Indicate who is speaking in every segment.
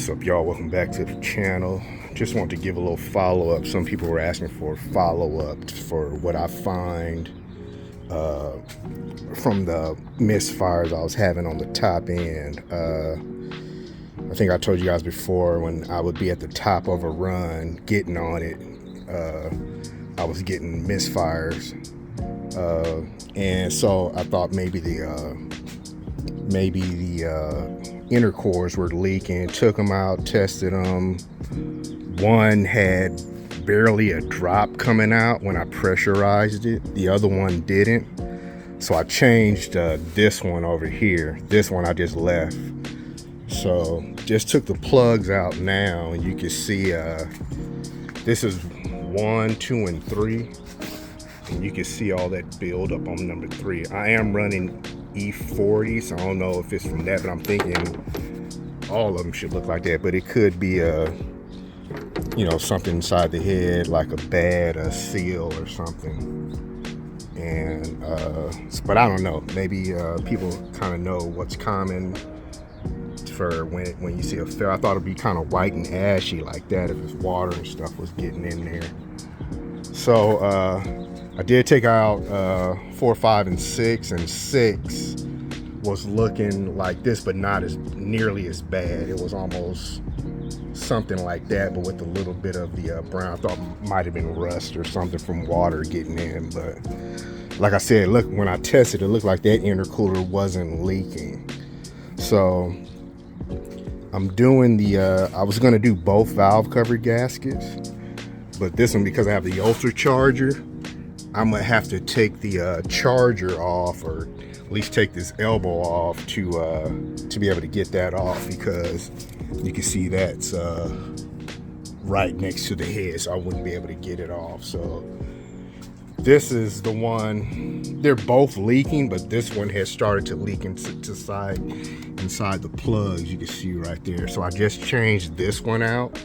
Speaker 1: What's up, y'all? Welcome back to the channel. Just want to give a little follow-up. Some people were asking for follow-up for what I find from the misfires I was having on the top end. I think I told you guys before, when I would be at the top of a run getting on it, I was getting misfires, and so I thought maybe the inner cores were leaking. Took them out, tested them. One had barely a drop coming out when I pressurized it. The other one didn't. So I changed this one over here. This one I just left. So just took the plugs out now, and you can see this is 1, 2, and 3. And you can see all that build up on number 3. I am running E40, so I don't know if it's from that, but I'm thinking all of them should look like that. But it could be something inside the head, like a seal or something. And but I don't know, maybe people kind of know what's common for when you see a fail. I thought it'd be kind of white and ashy like that if it's water and stuff was getting in there. So I did take out 4, 5, and 6, and 6 was looking like this, but not as nearly as bad. It was almost something like that, but with a little bit of the brown. I thought it might have been rust or something from water getting in. But like I said, look, when I tested, it looked like that intercooler wasn't leaking. So I'm doing I was gonna do both valve cover gaskets, but this one, because I have the ultra charger, I'm gonna have to take the charger off, or at least take this elbow off to be able to get that off, because you can see that's right next to the head, so I wouldn't be able to get it off. So this is the one. They're both leaking, but this one has started to leak inside the plugs. You can see right there. So I just changed this one out.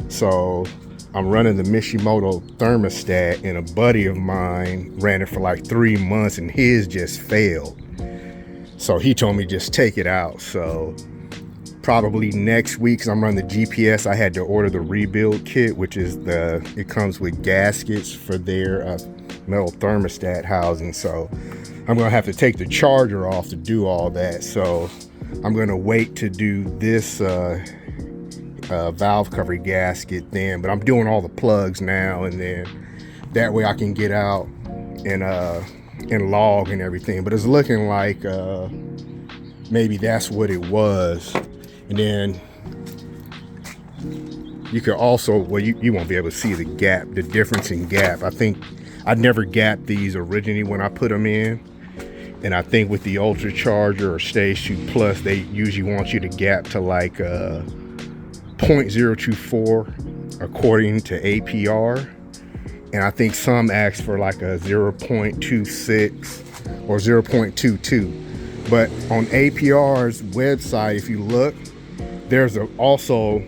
Speaker 1: So I'm running the Mishimoto thermostat, and a buddy of mine ran it for like 3 months, and his just failed. So he told me just take it out. So probably next week, because I'm running the GPS, I had to order the rebuild kit, which is it comes with gaskets for their metal thermostat housing. So I'm gonna have to take the charger off to do all that. So I'm gonna wait to do this valve cover gasket then, but I'm doing all the plugs now, and then that way I can get out and log and everything. But it's looking like maybe that's what it was. And then you could also, well, you won't be able to see the gap, the difference in gap. I think I never gapped these originally when I put them in, and I think with the ultra charger or stage 2 plus, they usually want you to gap to like 0.024 according to APR, and I think some ask for like a 0.26 or 0.22. But on APR's website, if you look, there's also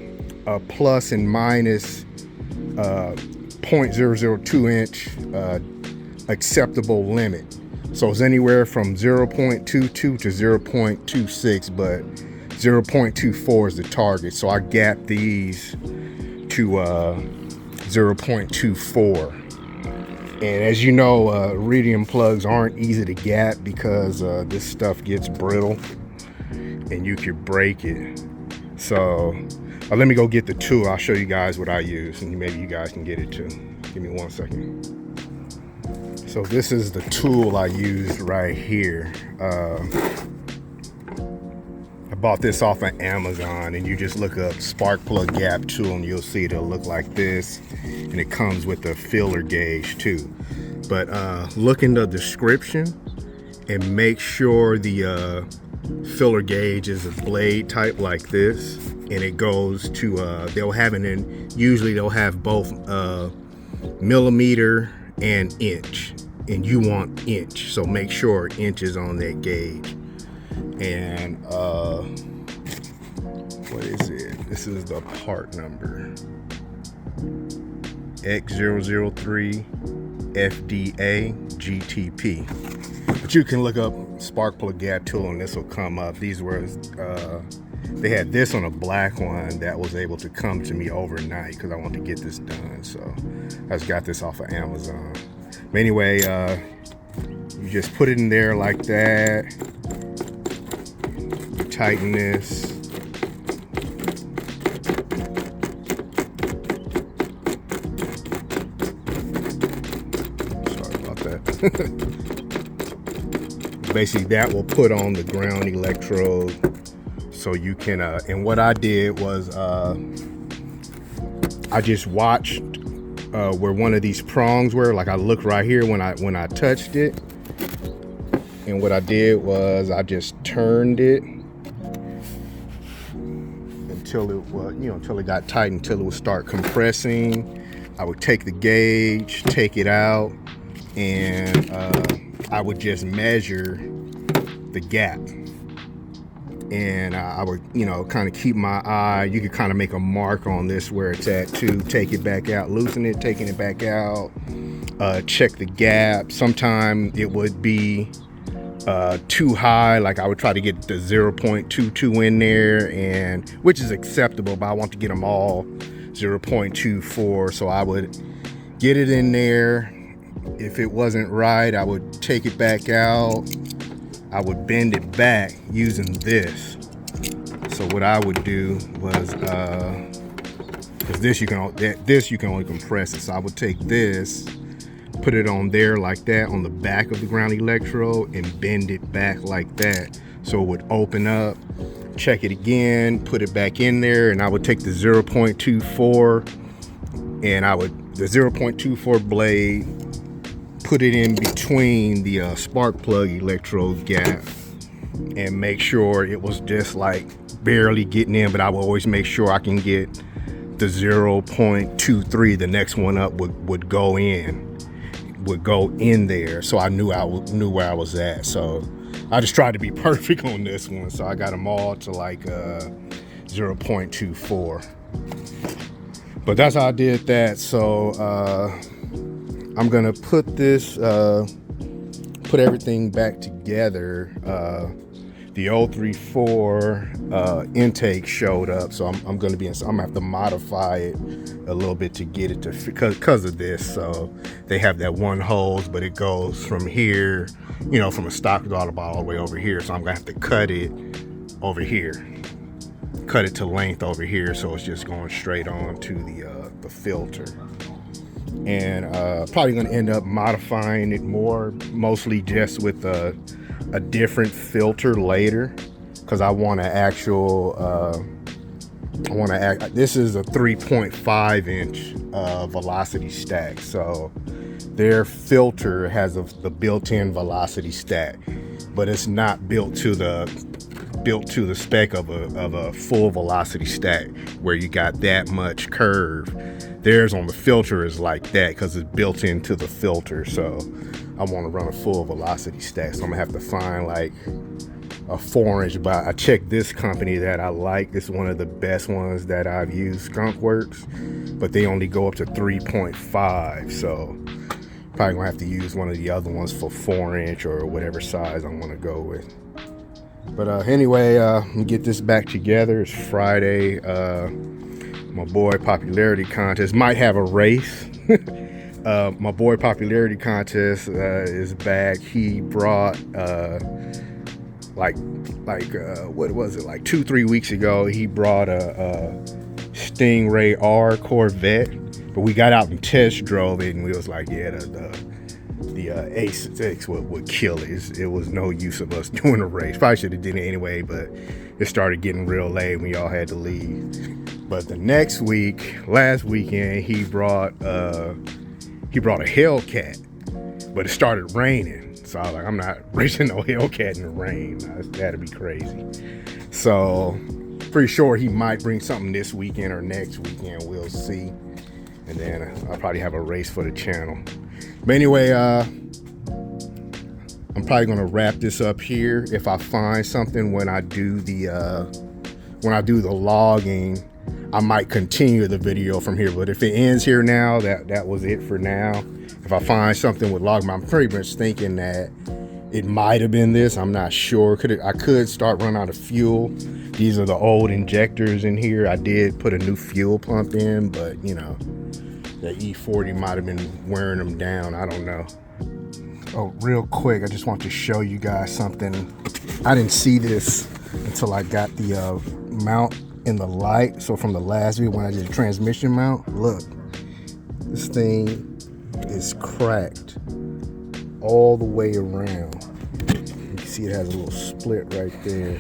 Speaker 1: a plus and minus 0.002 inch acceptable limit. So it's anywhere from 0.22 to 0.26, but 0.24 is the target. So I gapped these to 0.24. And as you know, Iridium plugs aren't easy to gap, because this stuff gets brittle and you could break it. So let me go get the tool. I'll show you guys what I use, and maybe you guys can get it too. Give me 1 second. So this is the tool I used right here. I bought this off of Amazon, and you just look up Sparkplug gap tool, and you'll see it'll look like this, and it comes with a filler gauge too. But look in the description and make sure the filler gauge is a blade type like this, and it goes to they'll have it in, usually they'll have both millimeter and inch, and you want inch, so make sure inch is on that gauge. And what is it? This is the part number X003 FDA GTP. But you can look up Sparkplug gap tool, and this will come up. These were they had this on a black one that was able to come to me overnight because I wanted to get this done. So I just got this off of Amazon. But anyway, you just put it in there like that. You tighten this. Sorry about that. Basically, that will put on the ground electrode, so you can. And what I did was, I just watched where one of these prongs were. Like I looked right here when I touched it, and what I did was I just turned it until it was, until it got tight, until it would start compressing. I would take the gauge, take it out, and I would just measure the gap, and I would, kind of keep my eye. You could kind of make a mark on this where it's at too. Take it back out, loosen it, taking it back out, check the gap. Sometimes it would be too high, like I would try to get the 0.22 in there, and which is acceptable, but I want to get them all 0.24, so I would get it in there. If it wasn't right, I would take it back out. I would bend it back using this. So what I would do was, because this you can only compress it. So I would take this, put it on there like that on the back of the ground electrode, and bend it back like that, so it would open up. Check it again, put it back in there, and I would take the 0.24, and the 0.24 blade, put it in between the spark plug electrode gap, and make sure it was just like barely getting in. But I would always make sure I can get the 0.23, the next one up would go in there, so I knew where I was at. So I just tried to be perfect on this one, so I got them all to like 0.24. But that's how I did that. So I'm gonna put everything back together. The 034 intake showed up, so I'm gonna have to modify it a little bit to get it to fit, because of this. So they have that one hose, but it goes from here, from a stock throttle ball all the way over here. So I'm gonna have to cut it over here, cut it to length over here, so it's just going straight on to the filter. And probably going to end up modifying it more, mostly just with a different filter later, because I want to this is a 3.5 inch velocity stack, so their filter has the built-in velocity stack, but it's not built to the spec of a full velocity stack where you got that much curve. Theirs on the filter is like that because it's built into the filter. So I want to run a full velocity stack, so I'm gonna have to find like a 4-inch. But I checked this company that I like. This is one of the best ones that I've used, Skunkworks, but they only go up to 3.5. So probably gonna have to use one of the other ones for 4-inch or whatever size I want to go with. But anyway, let me get this back together. It's Friday. My boy popularity contest might have a race. My boy popularity contest is back. He brought what was it, like 2-3 weeks ago, he brought a Stingray R Corvette, but we got out and test drove it, and we was like, yeah, the Ace 6 would kill it. It was no use of us doing a race. Probably should have did it anyway, but it started getting real late and we all had to leave. But the next week, last weekend, he brought a Hellcat, but it started raining. So I was like, I'm not racing no Hellcat in the rain. That'd be crazy. So pretty sure he might bring something this weekend or next weekend. We'll see. And then I'll probably have a race for the channel. But anyway, I'm probably gonna wrap this up here. If I find something when I do the logging, I might continue the video from here. But if it ends here now, that was it for now. If I find something with logging, I'm pretty much thinking that It might have been this, I'm not sure. I could start running out of fuel. These are the old injectors in here. I did put a new fuel pump in, but you know, the E40 might have been wearing them down, I don't know. Oh, real quick, I just want to show you guys something. I didn't see this until I got the mount in the light. So from the last video when I did the transmission mount, look, this thing is cracked all the way around. You can see it has a little split right there.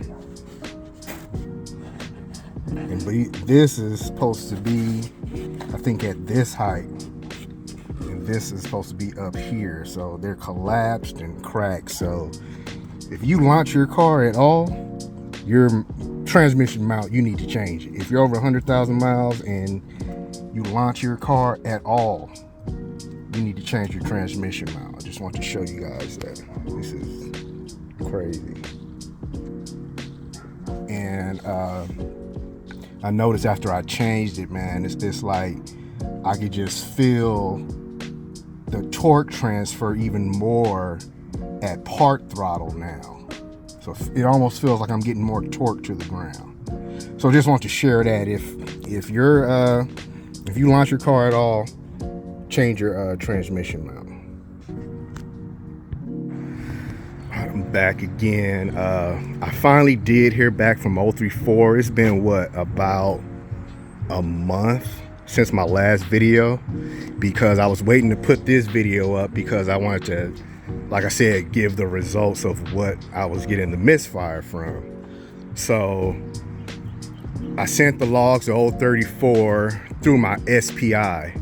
Speaker 1: And this is supposed to be, I think, at this height. And this is supposed to be up here. So they're collapsed and cracked. So if you launch your car at all, your transmission mount, you need to change it. If you're over 100,000 miles and you launch your car at all, you need to change your transmission mount. I just want to show you guys that. This is crazy. And I noticed after I changed it, man, it's just like I could just feel the torque transfer even more at part throttle now. So it almost feels like I'm getting more torque to the ground. So I just want to share that if you launch your car at all, change your transmission mount. I'm back again. I finally did hear back from 034. It's been what, about a month since my last video, because I was waiting to put this video up because I wanted to, like I said, give the results of what I was getting the misfire from. So I sent the logs to 034 through my SPI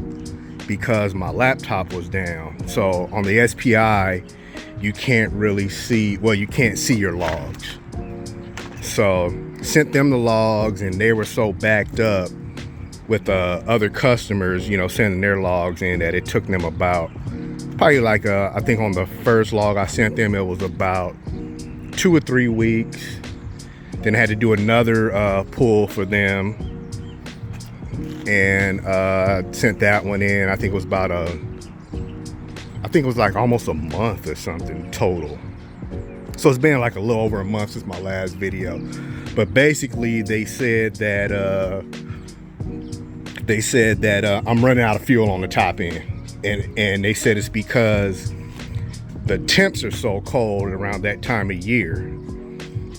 Speaker 1: because my laptop was down. So on the SPI, you can't really see, well, you can't see your logs. So sent them the logs, and they were so backed up with other customers, you know, sending their logs in, that it took them about probably like I think on the first log I sent them, it was about 2 or 3 weeks. Then I had to do another pull for them, and sent that one in. I think it was about I think it was like almost a month or something total. So it's been like a little over a month since my last video. But basically they said that I'm running out of fuel on the top end. And they said it's because the temps are so cold around that time of year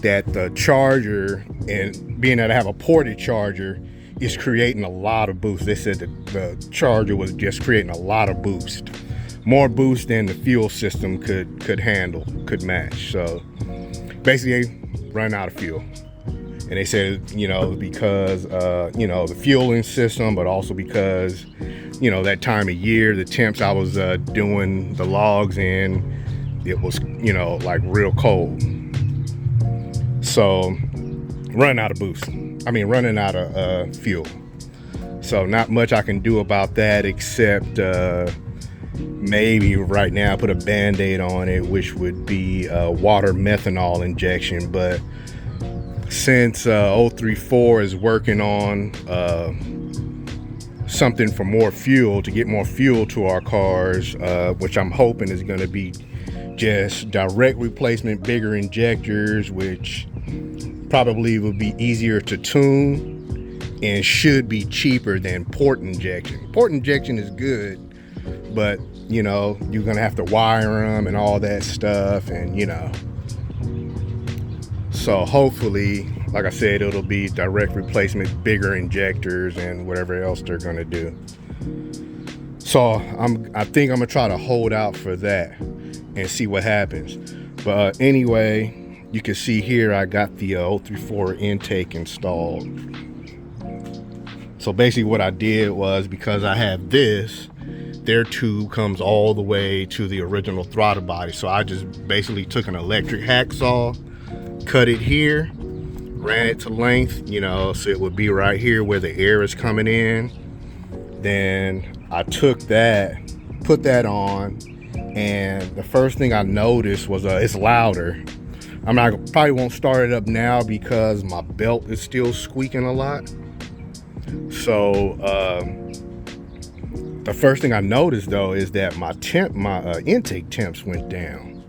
Speaker 1: that the charger, and being that I have a ported charger, is creating a lot of boost. They said that the charger was just creating a lot of boost, more boost than the fuel system could handle, could match. So basically running out of fuel. And they said, you know, because you know, the fueling system, but also because, you know, that time of year, the temps I was doing the logs in, it was, you know, like real cold. So running out of boost. I mean, running out of fuel. So not much I can do about that, except maybe right now put a band-aid on it, which would be water methanol injection. But since 034 is working on something for more fuel, to get more fuel to our cars, which I'm hoping is going to be just direct replacement, bigger injectors, which probably would be easier to tune and should be cheaper than port injection. Port injection is good, but you know, you're gonna have to wire them and all that stuff, and you know. So hopefully, like I said, it'll be direct replacement, bigger injectors, and whatever else they're gonna do. So I think I'm gonna try to hold out for that and see what happens. But anyway, you can see here I got the 034 intake installed. So basically what I did was, because I have this, their tube comes all the way to the original throttle body. So I just basically took an electric hacksaw, cut it here, ran it to length, you know, so it would be right here where the air is coming in. Then I took that, put that on, and the first thing I noticed was it's louder. Probably won't start it up now because my belt is still squeaking a lot. So the first thing I noticed though is that my intake temps went down.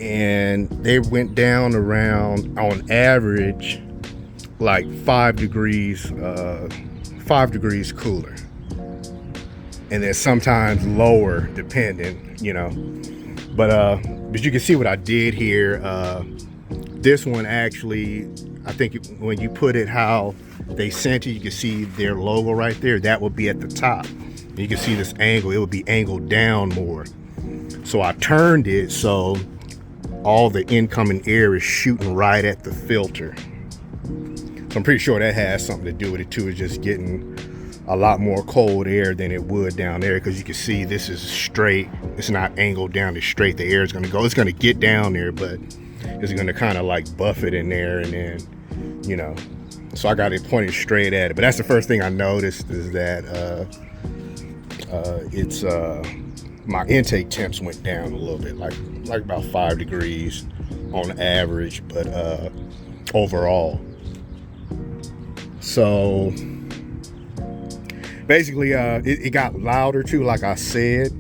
Speaker 1: and they went down around, on average, like 5 degrees cooler, and then sometimes lower depending, you know. But you can see what I did here. This one actually, I think when you put it how they sent you can see their logo right there. That would be at the top. You can see this angle, it would be angled down more. So I turned it so all the incoming air is shooting right at the filter. So I'm pretty sure that has something to do with it too. It's just getting a lot more cold air than it would down there, because you can see this is straight. It's not angled down, it's straight. The air is going to go, it's going to get down there, but it's going to kind of like buff it in there, and then, you know, so I got it pointed straight at it. But that's the first thing I noticed, is that my intake temps went down a little bit, like about 5 degrees on average, but overall. So basically it got louder too, like I said,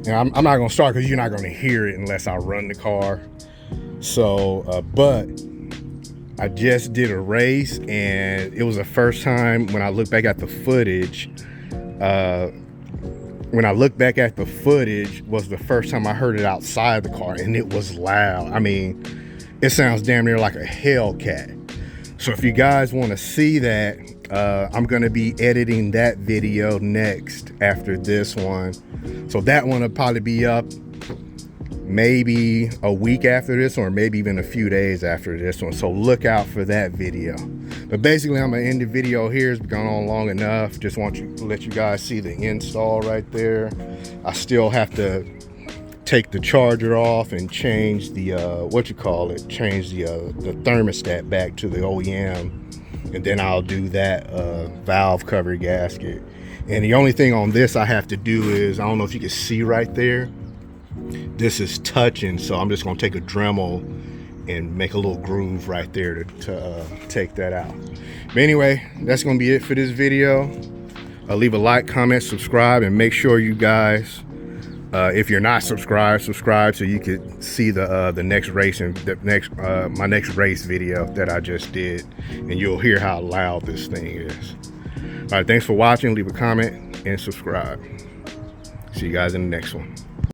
Speaker 1: and I'm not gonna start because you're not gonna hear it unless I run the car. So but I just did a race, and it was the first time when I look back at the footage, was the first time I heard it outside the car, and it was loud. I mean, it sounds damn near like a Hellcat. So if you guys want to see that, I'm going to be editing that video next after this one. So that one will probably be up maybe a week after this, or maybe even a few days after this one. So look out for that video. But basically, I'm going to end the video here. It's gone on long enough. Just want to let you guys see the install right there. I still have to take the charger off and change the change the thermostat back to the OEM, and then I'll do that valve cover gasket. And the only thing on this I have to do is, I don't know if you can see right there, this is touching, so I'm just going to take a Dremel and make a little groove right there to take that out. But anyway, that's going to be it for this video. Leave a like, comment, subscribe, and make sure you guys, if you're not subscribed, subscribe so you can see the next race, and my next race video that I just did, and you'll hear how loud this thing is. All right, thanks for watching. Leave a comment and subscribe. See you guys in the next one.